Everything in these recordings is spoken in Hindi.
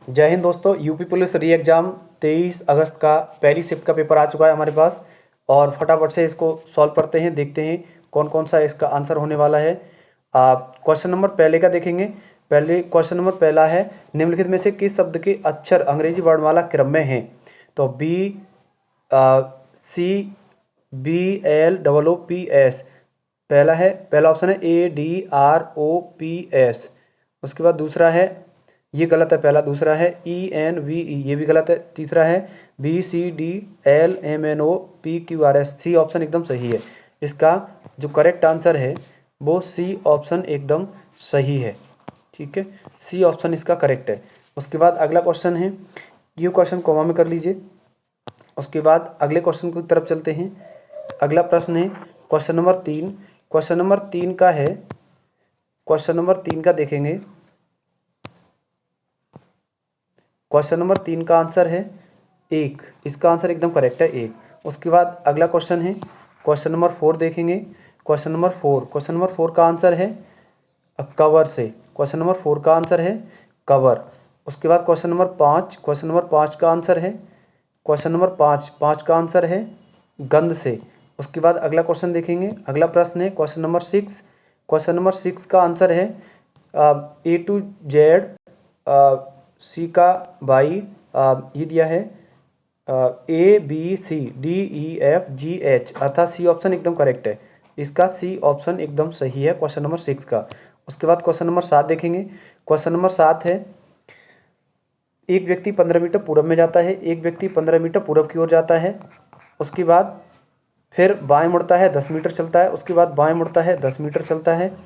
जय हिंद दोस्तों। यूपी पुलिस री एग्ज़ाम 23 अगस्त का पहली शिफ्ट का पेपर आ चुका है हमारे पास और फटाफट से इसको सॉल्व करते हैं, देखते हैं कौन कौन सा इसका आंसर होने वाला है। क्वेश्चन नंबर पहले का देखेंगे। पहले क्वेश्चन नंबर पहला है, निम्नलिखित में से किस शब्द के अक्षर अंग्रेजी वर्णमाला क्रम में हैं? तो CBLOOPS पहला ऑप्शन है ADROPS। उसके बाद दूसरा है, ये गलत है, पहला दूसरा है ENVE, ये भी गलत है। तीसरा है BCDLMNOPQRS, सी ऑप्शन एकदम सही है। इसका जो करेक्ट आंसर है वो सी ऑप्शन एकदम सही है। ठीक है, सी ऑप्शन इसका करेक्ट है। उसके बाद अगला क्वेश्चन है, ये क्वेश्चन कॉमा में कर लीजिए। उसके बाद अगले क्वेश्चन की तरफ चलते हैं। अगला प्रश्न है क्वेश्चन नंबर 3। क्वेश्चन नंबर 3 का है, क्वेश्चन नंबर 3 का देखेंगे। क्वेश्चन नंबर 3 का आंसर है 1, इसका आंसर एकदम करेक्ट है 1। उसके बाद अगला क्वेश्चन है क्वेश्चन नंबर 4 देखेंगे। क्वेश्चन नंबर 4 का आंसर है कवर से। क्वेश्चन नंबर 4 का आंसर है कवर। उसके बाद क्वेश्चन नंबर 5 का आंसर है, क्वेश्चन नंबर 5 का आंसर है गंध से। उसके बाद अगला क्वेश्चन देखेंगे। अगला प्रश्न है क्वेश्चन नंबर 6। क्वेश्चन नंबर 6 का आंसर है A to Z, सी का बाई, ये दिया है ABCDEFGH, अर्थात सी ऑप्शन एकदम करेक्ट है। इसका सी ऑप्शन एकदम सही है क्वेश्चन नंबर 6 का। उसके बाद क्वेश्चन नंबर 7 देखेंगे। क्वेश्चन नंबर 7 है, एक व्यक्ति 15 मीटर पूरब में जाता है, एक व्यक्ति 15 मीटर पूरब की ओर जाता है। उसके बाद फिर बाएं मुड़ता है, 10 मीटर चलता है। उसके बाद बाएं मुड़ता है, 10 मीटर चलता है।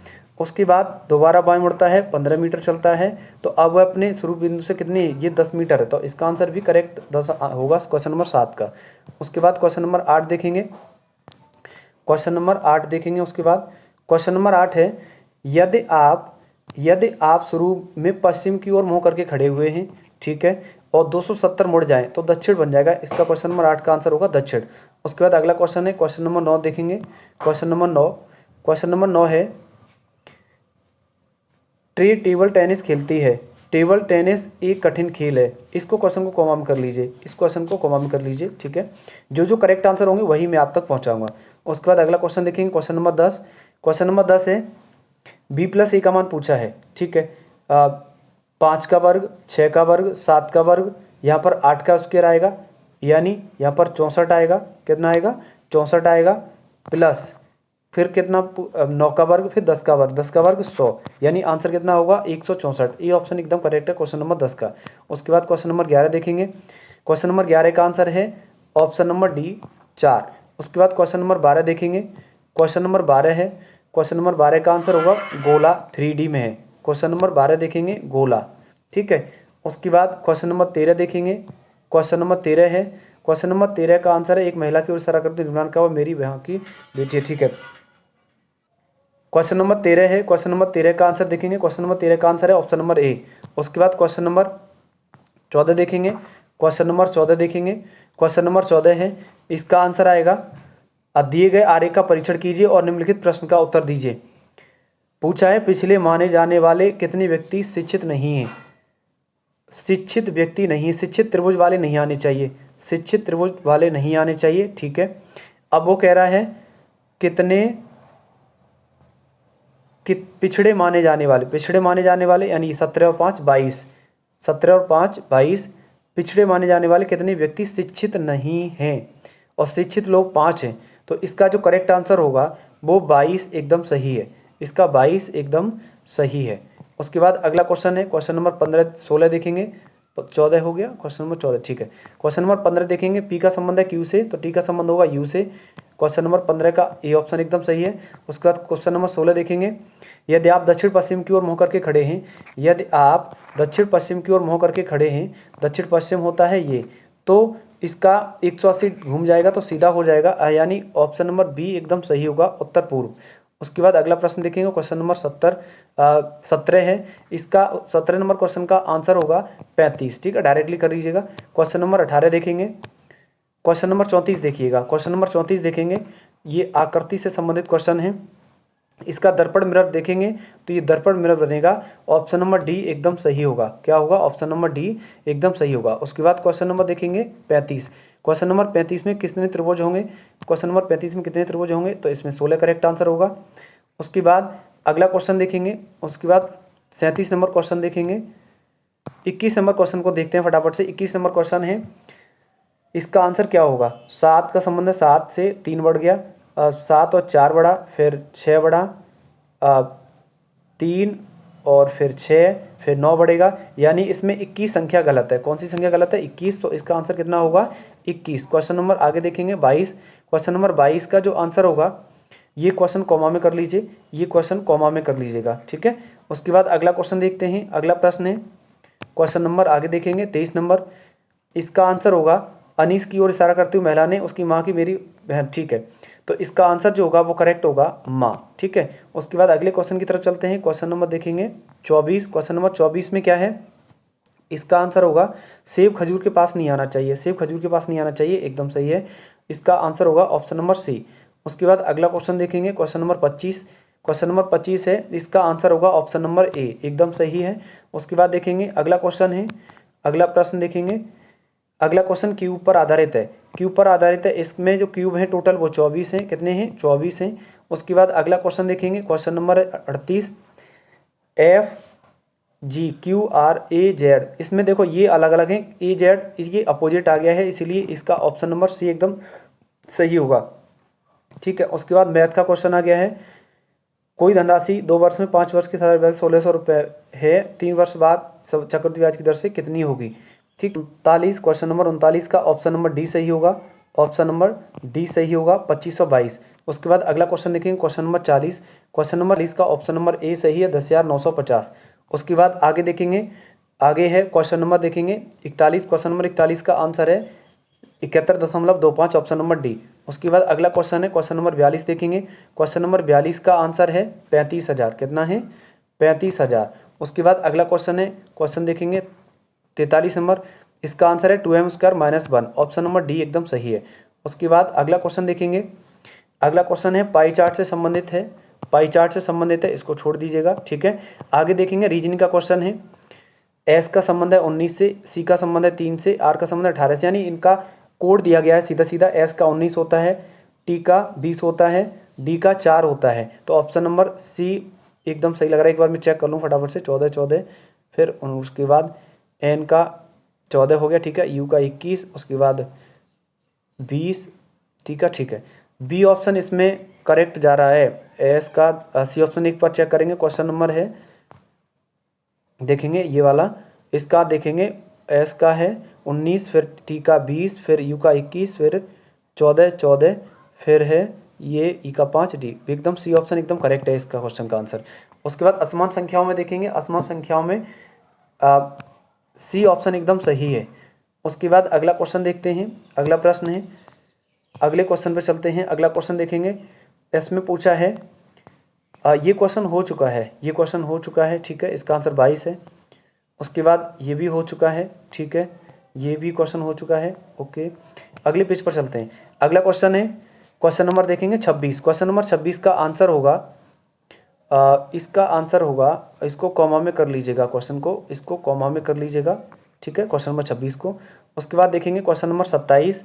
उसके बाद दोबारा बाएं मुड़ता है, 15 मीटर चलता है। तो अब वह अपने शुरू बिंदु से कितनी, ये 10 मीटर है, तो इसका आंसर भी करेक्ट 10 होगा क्वेश्चन नंबर 7 का। उसके बाद क्वेश्चन नंबर 8 देखेंगे। क्वेश्चन नंबर 8 देखेंगे। उसके बाद क्वेश्चन नंबर 8 है, यदि आप शुरू में पश्चिम की ओर मुँह करके खड़े हुए हैं, ठीक है, और 270 मुड़ जाएं तो दक्षिण बन जाएगा। इसका क्वेश्चन नंबर 8 का आंसर होगा दक्षिण। उसके बाद अगला क्वेश्चन है क्वेश्चन नंबर 9 देखेंगे। क्वेश्चन नंबर 9 है, ट्रे टेबल टेनिस खेलती है। टेबल टेनिस एक कठिन खेल है। इसको क्वेश्चन को कॉमा में कर लीजिए, इस क्वेश्चन को कॉमा में कर लीजिए। ठीक है, जो जो करेक्ट आंसर होंगे वही मैं आप तक पहुंचाऊंगा। उसके बाद अगला क्वेश्चन देखेंगे, क्वेश्चन नंबर 10। क्वेश्चन नंबर 10 है, B+A का मान पूछा है। ठीक है, 5 का वर्ग, 6 का वर्ग, 7 का वर्ग, यहाँ पर 8 का स्क्वायर आएगा, यानी यहाँ पर 64 आएगा। कितना आएगा? 64 आएगा। प्लस फिर कितना, 9 का वर्ग, फिर 10 का वर्ग, 10 का वर्ग 100, यानी आंसर कितना होगा? 164। ये ऑप्शन एकदम करेक्ट है क्वेश्चन नंबर 10 का। उसके बाद क्वेश्चन नंबर 11 देखेंगे। क्वेश्चन नंबर 11 का आंसर है ऑप्शन नंबर डी, 4। उसके बाद क्वेश्चन नंबर 12 देखेंगे। क्वेश्चन नंबर 12 है, क्वेश्चन नंबर 12 का आंसर होगा गोला 3D में है। क्वेश्चन नंबर 12 देखेंगे, गोला। ठीक है, उसके बाद क्वेश्चन नंबर 13 देखेंगे। क्वेश्चन नंबर 13 है, क्वेश्चन नंबर 13 का आंसर है, एक महिला की ओर इशारा करते निर्माण का वो मेरी बहन की बेटी है। ठीक है, क्वेश्चन नंबर 13 है, क्वेश्चन नंबर 13 का आंसर देखेंगे। क्वेश्चन नंबर 13 का आंसर है ऑप्शन नंबर ए। उसके बाद क्वेश्चन नंबर 14 देखेंगे। क्वेश्चन नंबर 14 देखेंगे। क्वेश्चन नंबर 14 है, इसका आंसर आएगा, दिए गए आरेख का परीक्षण कीजिए और निम्नलिखित प्रश्न का उत्तर दीजिए। पूछा है, पिछले माने जाने वाले कितने व्यक्ति शिक्षित नहीं हैं? शिक्षित व्यक्ति नहीं, शिक्षित त्रिभुज वाले नहीं आने चाहिए, शिक्षित त्रिभुज वाले नहीं आने चाहिए। ठीक है, अब वो कह रहा है कितने कि पिछड़े माने जाने वाले यानी 17 और 5 22, 17 और 5 22 पिछड़े माने जाने वाले कितने व्यक्ति शिक्षित नहीं हैं, और शिक्षित लोग 5 हैं। तो इसका जो करेक्ट आंसर होगा वो 22 एकदम सही है। इसका 22 एकदम सही है। उसके बाद अगला क्वेश्चन है क्वेश्चन नंबर 15 16 देखेंगे। 14 हो गया, क्वेश्चन नंबर 14। ठीक है, क्वेश्चन नंबर 15 देखेंगे। पी का संबंध है क्यू से, तो टी का संबंध होगा यू से। क्वेश्चन नंबर 15 का ए ऑप्शन एकदम सही है। उसके बाद क्वेश्चन नंबर 16 देखेंगे, यदि आप दक्षिण पश्चिम की ओर मुँह करके खड़े हैं, यदि आप दक्षिण पश्चिम की ओर मुँह करके खड़े हैं, दक्षिण पश्चिम होता है ये, तो इसका 180 घूम जाएगा तो सीधा हो जाएगा, यानी ऑप्शन नंबर बी एकदम सही होगा, उत्तर पूर्व। उसके बाद अगला प्रश्न देखेंगे, क्वेश्चन नंबर 17 है। इसका 17 नंबर क्वेश्चन का आंसर होगा 35। ठीक है, डायरेक्टली कर लीजिएगा। क्वेश्चन नंबर 18 देखेंगे। क्वेश्चन नंबर 34 देखिएगा। क्वेश्चन नंबर 34 देखेंगे, ये आकृति से संबंधित क्वेश्चन है। इसका दर्पण मिरर देखेंगे तो ये दर्पण मिरर बनेगा, ऑप्शन नंबर डी एकदम सही होगा। क्या होगा? ऑप्शन नंबर डी एकदम सही होगा। उसके बाद क्वेश्चन नंबर देखेंगे 35। क्वेश्चन नंबर 35 में कितने त्रिभुज होंगे? क्वेश्चन नंबर 35 में कितने त्रिभुज होंगे? तो इसमें 16 करेक्ट आंसर होगा। उसके बाद अगला क्वेश्चन देखेंगे, उसके बाद 37 नंबर क्वेश्चन देखेंगे। 21 नंबर क्वेश्चन को देखते हैं फटाफट से। 21 नंबर क्वेश्चन है, इसका आंसर क्या होगा? 7 का संबंध है, 7 से 3 बढ़ गया, 7 और 4 बढ़ा, फिर 6 बढ़ा, 3 और फिर 6, फिर 9 बढ़ेगा, यानी इसमें 21 संख्या गलत है। कौन सी संख्या गलत है? 21। तो इसका आंसर कितना होगा? 21। क्वेश्चन नंबर आगे देखेंगे 22। क्वेश्चन नंबर 22 का जो आंसर होगा, ये क्वेश्चन कॉमा में कर लीजिए, ये क्वेश्चन कॉमा में कर लीजिएगा, ठीक है। उसके बाद अगला क्वेश्चन देखते हैं। अगला प्रश्न है, क्वेश्चन नंबर आगे देखेंगे 23 नंबर। इसका आंसर होगा, अनीस की ओर इशारा करते हुए महिला ने उसकी माँ की मेरी बहन, ठीक है। तो इसका आंसर जो होगा वो करेक्ट होगा माँ, ठीक है। उसके बाद अगले क्वेश्चन की तरफ चलते हैं। क्वेश्चन नंबर देखेंगे 24। क्वेश्चन नंबर 24 में क्या है? इसका आंसर होगा, सेब खजूर के पास नहीं आना चाहिए। सेब खजूर के पास नहीं आना चाहिए, एकदम सही है। इसका आंसर होगा ऑप्शन नंबर सी। उसके बाद अगला क्वेश्चन देखेंगे, क्वेश्चन नंबर 25। क्वेश्चन नंबर 25 है, इसका आंसर होगा ऑप्शन नंबर ए, एकदम सही है। उसके बाद देखेंगे अगला क्वेश्चन है, अगला प्रश्न देखेंगे। अगला क्वेश्चन क्यूब पर आधारित है। क्यूब पर आधारित है, इसमें जो क्यूब है टोटल वो 24 हैं। कितने हैं? 24 हैं। उसके बाद अगला क्वेश्चन देखेंगे, question number 38। F G Q R A Z, इसमें देखो ये अलग अलग हैं, ए जेड ये अपोजिट आ गया है, इसीलिए इसका ऑप्शन नंबर सी एकदम सही होगा, ठीक है। उसके बाद मैथ का क्वेश्चन आ गया है, कोई धनराशि 2 वर्ष में 5 वर्ष के साथ ब्याज 1600 रुपये है, 3 वर्ष बाद चक्रवृद्धि ब्याज की दर से कितनी होगी? ठीक, 39। क्वेश्चन नंबर 39 का ऑप्शन नंबर डी सही होगा, ऑप्शन नंबर डी सही होगा, 2522। उसके बाद अगला क्वेश्चन देखेंगे, क्वेश्चन नंबर 40। क्वेश्चन नंबर 40 का ऑप्शन नंबर ए सही है, 10,950। उसके बाद आगे देखेंगे, आगे है क्वेश्चन नंबर देखेंगे 41। क्वेश्चन नंबर 41 का आंसर है 71.25, ऑप्शन नंबर डी। उसके बाद अगला क्वेश्चन है क्वेश्चन नंबर 42 देखेंगे। क्वेश्चन नंबर 42 का आंसर है 35,000। कितना है? 35,000। उसके बाद अगला क्वेश्चन है, क्वेश्चन देखेंगे 43 नंबर। इसका आंसर है 2m² - 1, ऑप्शन नंबर डी एकदम सही है। उसके बाद अगला क्वेश्चन देखेंगे, अगला क्वेश्चन है पाई चार्ट से संबंधित है, पाई चार्ट से संबंधित है, इसको छोड़ दीजिएगा, ठीक है। आगे देखेंगे रीजनिंग का क्वेश्चन है, एस का संबंध है 19 से, सी का संबंध है 3 से, आर का संबंध है 18 से, यानी इनका कोड दिया गया है सीधा सीधा। एस का 19 होता है, टी का 20 होता है, डी का 4 होता है। तो ऑप्शन नंबर सी एकदम सही लग रहा है। एक बार मैं चेक कर लूँ फटाफट से, 14 14, फिर उसके बाद एन का 14 हो गया, ठीक है, यू का 21, उसके बाद 20, ठीक है, ठीक है। बी ऑप्शन इसमें करेक्ट जा रहा है। एस का सी ऑप्शन एक बार चेक करेंगे, क्वेश्चन नंबर है देखेंगे ये वाला, इसका देखेंगे एस का है 19, फिर टी का 20, फिर यू का 21, फिर 14 14, फिर है ये ई का 5, डी एकदम सी ऑप्शन एकदम करेक्ट है इसका क्वेश्चन का आंसर। उसके बाद असमान संख्याओं में देखेंगे, असमान संख्याओं में सी ऑप्शन एकदम सही है। उसके बाद अगला क्वेश्चन देखते हैं, अगला प्रश्न है, अगले क्वेश्चन पे चलते हैं। अगला क्वेश्चन देखेंगे, इसमें पूछा है, ये क्वेश्चन हो चुका है, ये क्वेश्चन हो चुका है, ठीक है, इसका आंसर 22 है। उसके बाद ये भी हो चुका है, ठीक है, ये भी क्वेश्चन हो चुका है, ओके। अगले पेज पर चलते हैं। अगला क्वेश्चन है, क्वेश्चन नंबर देखेंगे 26। क्वेश्चन नंबर 26 का आंसर होगा, इसका आंसर होगा, इसको कॉमा में कर लीजिएगा, क्वेश्चन को इसको कॉमा में कर लीजिएगा, ठीक है, क्वेश्चन नंबर 26 को। उसके बाद देखेंगे क्वेश्चन नंबर 27।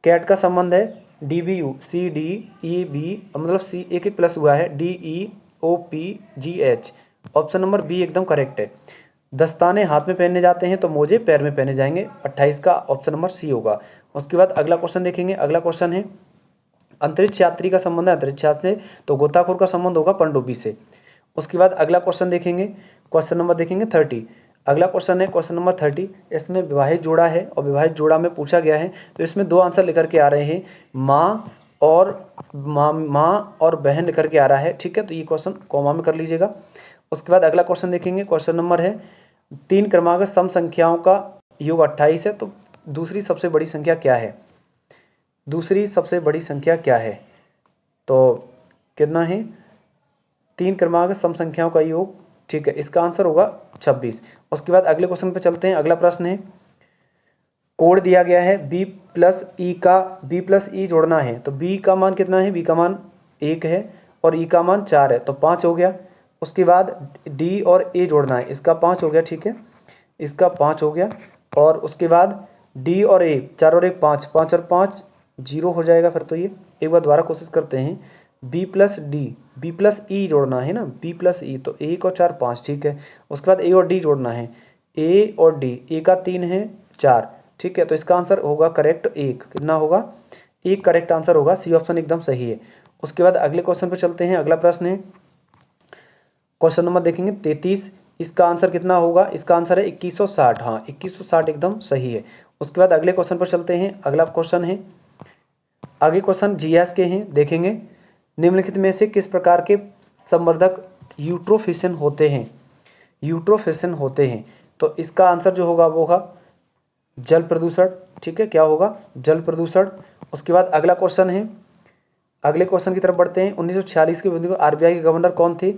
कैट का संबंध है DBU, CDEB, मतलब सी एक एक प्लस हुआ है, DEOPGH, ऑप्शन नंबर बी एकदम करेक्ट है। दस्ताने हाथ में पहनने जाते हैं तो मोजे पैर में पहने जाएंगे, 28 का ऑप्शन नंबर सी होगा। उसके बाद अगला क्वेश्चन देखेंगे, अगला क्वेश्चन है, अंतरिक्ष यात्री का संबंध है अंतरिक्ष यात्री से, तो गोताखोर का संबंध होगा पनडुब्बी से। उसके बाद अगला क्वेश्चन देखेंगे, क्वेश्चन नंबर देखेंगे 30। अगला क्वेश्चन है क्वेश्चन नंबर 30, इसमें विवाहित जोड़ा है और विवाहित जोड़ा में पूछा गया है, तो इसमें 2 आंसर लेकर के आ रहे हैं, माँ और बहन लेकर के आ रहा है, ठीक है। तो ये क्वेश्चन कॉमा में कर लीजिएगा। उसके बाद अगला क्वेश्चन देखेंगे, क्वेश्चन नंबर है 3 क्रमागत सम संख्याओं का योग 28 है, तो दूसरी सबसे बड़ी संख्या क्या है? दूसरी सबसे बड़ी संख्या क्या है? तो कितना है? 3 क्रमागत सम संख्याओं का योग, ठीक है, इसका आंसर होगा 26। उसके बाद अगले क्वेश्चन पे चलते हैं। अगला प्रश्न है, कोड दिया गया है b प्लस ई जोड़ना है, तो b का मान कितना है? b का मान 1 है। और ई का मान 4 है तो 5 हो गया। उसके बाद डी और ए जोड़ना है, इसका 5 हो गया, ठीक है, इसका 5 हो गया। और उसके बाद डी और ए, 4 और 1 5, 5 और 5 0 हो जाएगा फिर तो ये। एक बार दोबारा कोशिश करते हैं, B plus D, B plus E जोड़ना है ना, बी प्लस ई, तो 1 और 4 5, ठीक है। उसके बाद ए और डी जोड़ना है, ए और डी, ए का 3 है 4, ठीक है। तो इसका आंसर होगा करेक्ट 1, कितना होगा 1 करेक्ट आंसर होगा, सी ऑप्शन एकदम सही है। उसके बाद अगले क्वेश्चन पे चलते हैं। अगला प्रश्न है क्वेश्चन नंबर देखेंगे 33, इसका आंसर कितना होगा, इसका आंसर है 2160, हाँ 2160 एकदम सही है। उसके बाद अगले क्वेश्चन पर चलते हैं। अगला क्वेश्चन है, आगे क्वेश्चन जीएस के हैं, देखेंगे निम्नलिखित में से किस प्रकार के संवर्धक यूट्रोफिशन होते हैं, यूट्रोफिशन होते हैं। तो इसका आंसर जो होगा वो होगा जल प्रदूषण, ठीक है, क्या होगा जल प्रदूषण। उसके बाद अगला क्वेश्चन है, अगले क्वेश्चन की तरफ बढ़ते हैं। 1946 के आरबीआई के गवर्नर कौन थे,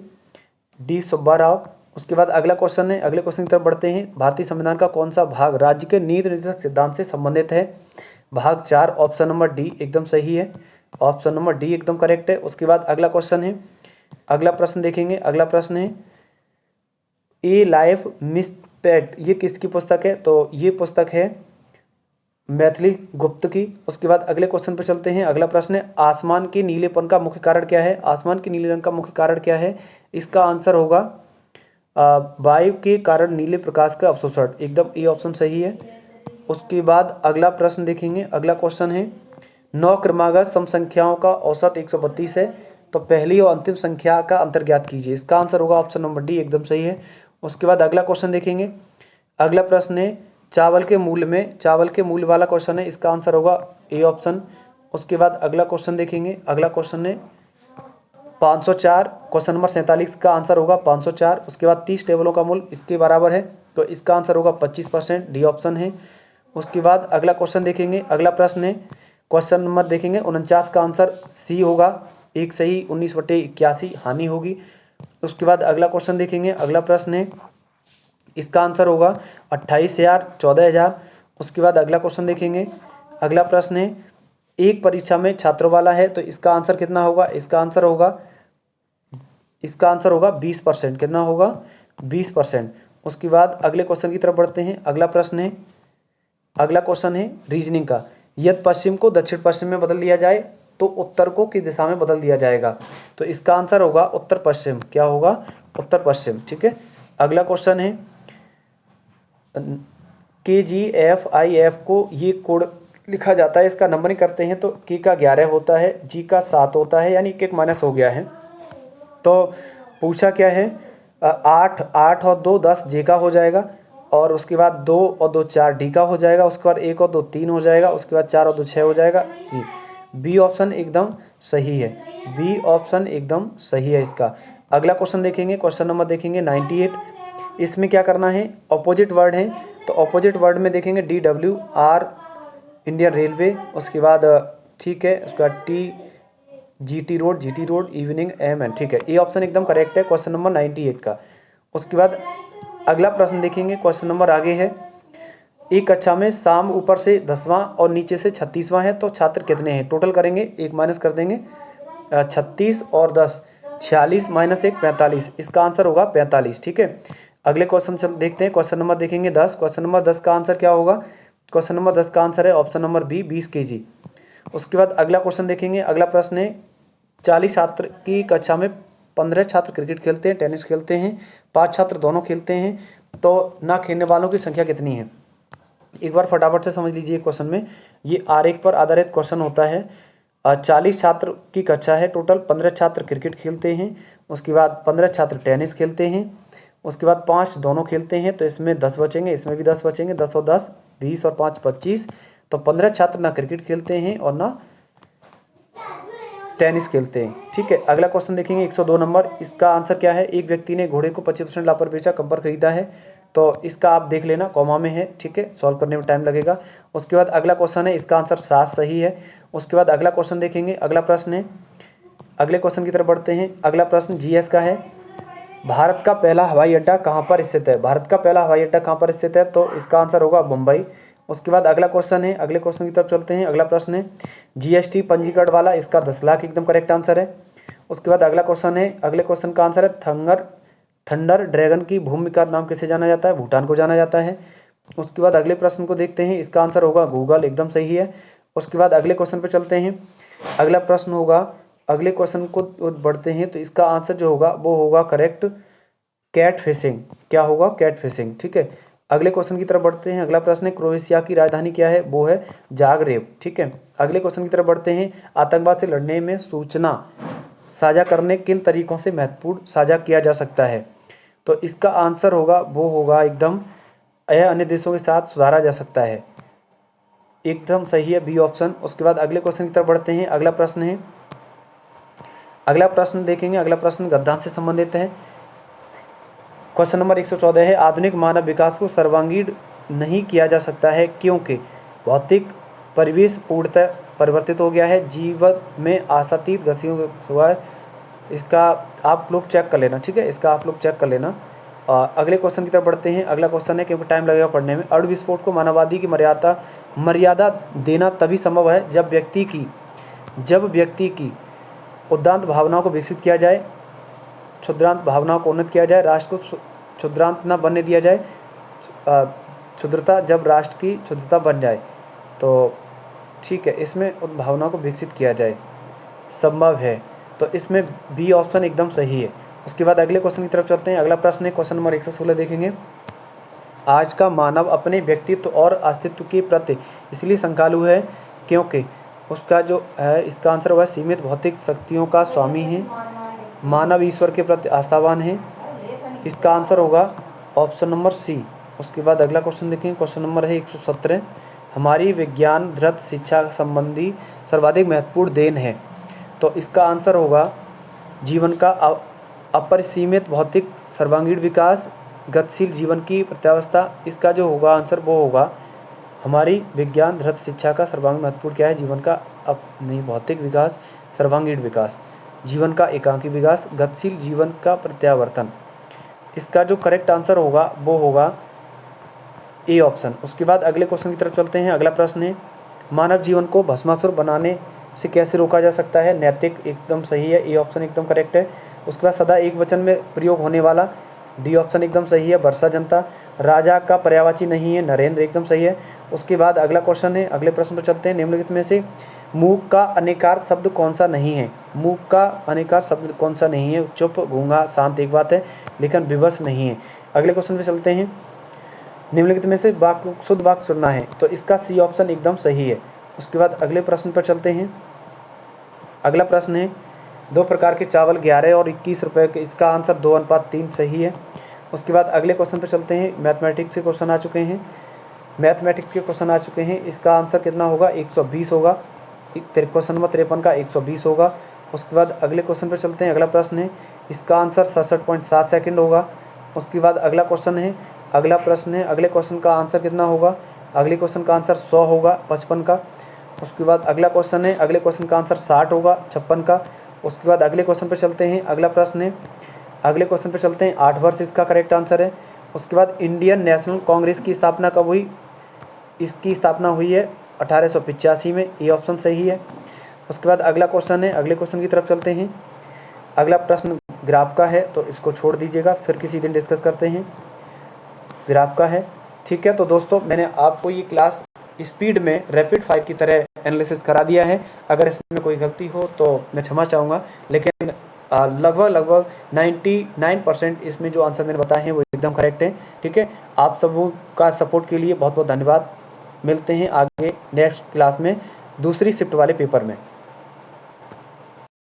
डी सुब्बा राव। उसके बाद अगला क्वेश्चन है, अगले क्वेश्चन की तरफ बढ़ते हैं। भारतीय संविधान का कौन सा भाग राज्य के नीति निर्देशक सिद्धांत से संबंधित है, भाग 4, ऑप्शन नंबर डी एकदम सही है, ऑप्शन नंबर डी एकदम करेक्ट है। उसके बाद अगला क्वेश्चन है, अगला प्रश्न देखेंगे। अगला प्रश्न है ए लाइफ मिस पेट, ये किसकी पुस्तक है, तो ये पुस्तक है मैथिली गुप्त की। उसके बाद अगले क्वेश्चन पर चलते हैं। अगला प्रश्न है आसमान के नीलेपन का मुख्य कारण क्या है, आसमान के नीले रंग का मुख्य कारण क्या है, इसका आंसर होगा वायु के कारण नीले प्रकाश का अवशोषण, एकदम ए ऑप्शन सही है। उसके बाद अगला प्रश्न देखेंगे। अगला क्वेश्चन है 9 क्रमागत सम संख्याओं का औसत 132 है, तो पहली और अंतिम संख्या का अंतर ज्ञात कीजिए, इसका आंसर होगा ऑप्शन नंबर डी एकदम सही है। उसके बाद अगला क्वेश्चन देखेंगे। अगला प्रश्न है चावल के मूल्य में, चावल के मूल्य वाला क्वेश्चन है, इसका आंसर होगा ए ऑप्शन। उसके बाद अगला क्वेश्चन देखेंगे। अगला क्वेश्चन है 504, क्वेश्चन नंबर 47 का आंसर होगा 504। उसके बाद 30 टेबलों का मूल्य इसके बराबर है, तो इसका आंसर होगा 25%, डी ऑप्शन है। उसके बाद अगला क्वेश्चन देखेंगे। अगला प्रश्न है क्वेश्चन नंबर देखेंगे 49 का आंसर सी होगा, एक सही, 19/81 हानि होगी। उसके बाद अगला क्वेश्चन देखेंगे। अगला प्रश्न है इसका आंसर होगा 28,000, 14,000। उसके बाद अगला क्वेश्चन देखेंगे। अगला प्रश्न है एक परीक्षा में छात्रों वाला है, तो इसका आंसर कितना होगा, इसका आंसर होगा 20%, कितना होगा 20%। उसके बाद अगले क्वेश्चन की तरफ बढ़ते हैं। अगला प्रश्न है, अगला क्वेश्चन है रीजनिंग का, यदि पश्चिम को दक्षिण पश्चिम में बदल दिया जाए तो उत्तर को किस दिशा में बदल दिया जाएगा, तो इसका आंसर होगा उत्तर पश्चिम, क्या होगा उत्तर पश्चिम, ठीक है। अगला क्वेश्चन है KGFIF को ये कोड लिखा जाता है, इसका नंबरिंग करते हैं तो K का 11 होता है, G का 7 होता है, यानी एक माइनस हो गया है। तो पूछा क्या है 8 और 2 10 J का हो जाएगा, और उसके बाद 2 और 2 4 डी का हो जाएगा, उसके बाद 1 और 2 3 हो जाएगा, उसके बाद 4 और 2 6 हो जाएगा जी। बी ऑप्शन एकदम सही है, बी ऑप्शन एकदम सही है इसका। अगला क्वेश्चन देखेंगे, क्वेश्चन नंबर देखेंगे 98। इसमें क्या करना है, ऑपोजिट वर्ड है, तो ऑपोजिट वर्ड में देखेंगे DWR इंडियन रेलवे, उसके बाद ठीक है, उसके बाद GT रोड इवनिंग MN, ठीक है, ये ऑप्शन एकदम करेक्ट है क्वेश्चन नंबर 98 का। उसके बाद अगला प्रश्न देखेंगे, क्वेश्चन नंबर आगे है एक कक्षा में शाम ऊपर से 10वां और नीचे से 36वां है, तो छात्र कितने हैं, टोटल करेंगे, एक माइनस कर देंगे, 36 और 10 46 माइनस 1 45, इसका आंसर होगा 45, ठीक है। अगले क्वेश्चन देखते हैं, क्वेश्चन नंबर देखेंगे 10, क्वेश्चन नंबर 10 का आंसर क्या होगा, क्वेश्चन नंबर 10 का आंसर है ऑप्शन नंबर बी 20 kg। उसके बाद अगला क्वेश्चन देखेंगे। अगला प्रश्न है 40 छात्र की कक्षा में 15 छात्र क्रिकेट खेलते हैं, टेनिस खेलते हैं, 5 छात्र दोनों खेलते हैं, तो ना खेलने वालों की संख्या कितनी है। एक बार फटाफट से समझ लीजिए क्वेश्चन में, ये आरेख पर आधारित क्वेश्चन होता है। 40 छात्र की कक्षा है टोटल, 15 छात्र क्रिकेट खेलते हैं, उसके बाद 15 छात्र टेनिस खेलते हैं, उसके बाद 5 दोनों खेलते हैं, तो इसमें 10 बचेंगे, इसमें भी 10 बचेंगे, 10 और 10 20 और 5 25, तो 15 छात्र ना क्रिकेट खेलते हैं और ना टेनिस खेलते हैं, ठीक है। अगला क्वेश्चन देखेंगे 102 नंबर, इसका आंसर क्या है, एक व्यक्ति ने घोड़े को 25% लाभ पर बेचा, कम पर खरीदा है, तो इसका आप देख लेना, कॉमा में है, ठीक है, सॉल्व करने में टाइम लगेगा। उसके बाद अगला क्वेश्चन है, इसका आंसर 7 सही है। उसके बाद अगला क्वेश्चन देखेंगे। अगला प्रश्न है, अगले क्वेश्चन की तरफ बढ़ते हैं। अगला प्रश्न GS का है, भारत का पहला हवाई अड्डा कहाँ पर स्थित है, भारत का पहला हवाई अड्डा कहाँ पर स्थित है, तो इसका आंसर होगा मुंबई। उसके बाद अगला क्वेश्चन है, अगले क्वेश्चन की तरफ चलते हैं। अगला प्रश्न है GST पंजीकरण वाला, इसका 10 लाख एकदम करेक्ट आंसर है। उसके बाद अगला क्वेश्चन है, अगले क्वेश्चन का आंसर है थंडर ड्रैगन की भूमि का नाम किसे जाना जाता है? भूटान को जाना जाता है। उसके बाद अगले प्रश्न को देखते हैं, इसका आंसर होगा गूगल, एकदम सही है। उसके बाद अगले क्वेश्चन पे चलते हैं, अगला प्रश्न होगा, अगले क्वेश्चन को बढ़ते हैं, तो इसका आंसर जो होगा वो होगा करेक्ट कैट फिशिंग। क्या होगा? कैट फिशिंग, ठीक है। अगले क्वेश्चन की तरफ बढ़ते हैं, अगला प्रश्न है क्रोएशिया की राजधानी क्या है? वो है जागरेब, ठीक है। अगले क्वेश्चन की तरफ बढ़ते हैं, आतंकवाद से लड़ने में सूचना साझा करने किन तरीकों से महत्वपूर्ण साझा किया जा सकता है? तो इसका आंसर होगा वो होगा एकदम यह अन्य देशों के साथ सुधारा जा सकता है, एकदम सही है बी ऑप्शन। उसके बाद अगले क्वेश्चन की तरफ बढ़ते हैं, अगला प्रश्न है, अगला प्रश्न देखेंगे, अगला प्रश्न गद्दान से संबंधित है। क्वेश्चन नंबर 114 है, आधुनिक मानव विकास को सर्वांगीण नहीं किया जा सकता है क्योंकि भौतिक परिवेश पूर्णतः परिवर्तित हो गया है, जीवन में आशातीत गतियों हुआ है। इसका आप लोग चेक कर लेना, ठीक है, इसका आप लोग चेक कर लेना। अगले क्वेश्चन की तरफ बढ़ते हैं, अगला क्वेश्चन है, क्योंकि टाइम लगेगा पढ़ने में, अणु विस्फोट को मानववादी की मर्यादा देना तभी संभव है जब व्यक्ति की उदात्त भावनाओं को विकसित किया जाए, क्षुद्रांत भावनाओं को उन्नत किया जाए, राष्ट्र को क्षुद्रांत न बनने दिया जाए, क्षुद्रता जब राष्ट्र की क्षुद्रता बन जाए, तो ठीक है, इसमें उन भावनाओं को विकसित किया जाए, संभव है, तो इसमें बी ऑप्शन एकदम सही है। उसके बाद अगले क्वेश्चन की तरफ चलते हैं, अगला प्रश्न है क्वेश्चन नंबर 116 देखेंगे, आज का मानव अपने व्यक्तित्व और अस्तित्व के प्रति इसलिए शंकालु है क्योंकि उसका जो है इसका आंसर हुआ सीमित भौतिक शक्तियों का स्वामी है, मानव ईश्वर के प्रति आस्थावान है, इसका आंसर होगा ऑप्शन नंबर सी। उसके बाद अगला क्वेश्चन देखें, क्वेश्चन नंबर है 117, हमारी विज्ञान धृत शिक्षा संबंधी सर्वाधिक महत्वपूर्ण देन है, तो इसका आंसर होगा जीवन का अपरिसीमित भौतिक सर्वांगीण विकास, गतिशील जीवन की प्रत्यावस्था। इसका जो होगा आंसर वो होगा हमारी विज्ञान धृत शिक्षा का सर्वांगीण महत्वपूर्ण क्या है? जीवन का नहीं भौतिक विकास, सर्वांगीण विकास, जीवन का एकांकी विकास, गतिशील जीवन का प्रत्यावर्तन। इसका जो करेक्ट आंसर होगा वो होगा ए ऑप्शन। उसके बाद अगले क्वेश्चन की तरफ चलते हैं, अगला प्रश्न है, मानव जीवन को भस्मासुर बनाने से कैसे रोका जा सकता है? नैतिक, एकदम सही है, ए ऑप्शन एकदम करेक्ट है। उसके बाद सदा एक वचन में प्रयोग होने वाला, डी ऑप्शन एकदम सही है, वर्षा जनता। राजा का पर्यायवाची नहीं है, नरेंद्र, एकदम सही है। उसके बाद अगला क्वेश्चन है, अगले प्रश्न पर चलते हैं, निम्नलिखित में से मूक का अनेकार शब्द कौन सा नहीं है? मूक का अनेकार शब्द कौन सा नहीं है? चुप, गूंगा, शांत एक बात है, लेकिन विवश नहीं है। अगले क्वेश्चन पे चलते हैं, निम्नलिखित में से वाक्य शुद्ध वाक्य चुनना है, तो इसका सी ऑप्शन एकदम सही है। उसके बाद अगले प्रश्न पर चलते हैं, अगला प्रश्न है, दो प्रकार के चावल 11 और 21 रुपये के, इसका आंसर 2:3 सही है। उसके बाद अगले क्वेश्चन पर चलते हैं, मैथमेटिक्स के क्वेश्चन आ चुके हैं, मैथमेटिक्स के क्वेश्चन आ चुके हैं, इसका आंसर कितना होगा? 120 होगा, क्वेश्चन नंबर 53 का 120 होगा। उसके बाद अगले क्वेश्चन पर चलते हैं, अगला प्रश्न है, इसका आंसर 67.7 सेकेंड होगा। उसके बाद अगला क्वेश्चन है, अगला प्रश्न है, अगले क्वेश्चन का आंसर कितना होगा? अगले क्वेश्चन का आंसर 100 होगा, 55 का। उसके बाद अगला क्वेश्चन है, अगले क्वेश्चन का आंसर 60 होगा, 56 का। उसके बाद अगले क्वेश्चन पे चलते हैं, अगला प्रश्न है, अगले क्वेश्चन पे चलते हैं, 8 वर्ष इसका करेक्ट आंसर है। उसके बाद इंडियन नेशनल कांग्रेस की स्थापना कब हुई? इसकी स्थापना हुई है 1885 में, ये ऑप्शन सही है। उसके बाद अगला क्वेश्चन है, अगले क्वेश्चन की तरफ चलते हैं, अगला प्रश्न ग्राफ का है, तो इसको छोड़ दीजिएगा, फिर किसी दिन डिस्कस करते हैं, ग्राफ का है, ठीक है। तो दोस्तों मैंने आपको ये क्लास स्पीड में रैपिड फायर की तरह एनालिसिस करा दिया है, अगर इसमें कोई गलती हो तो मैं क्षमा चाहूँगा, लेकिन लगभग 99% इसमें जो आंसर मैंने बताए हैं वो एकदम करेक्ट है, ठीक है। आप सबों का सपोर्ट के लिए बहुत बहुत धन्यवाद। मिलते हैं आगे नेक्स्ट क्लास में दूसरी शिफ्ट वाले पेपर में।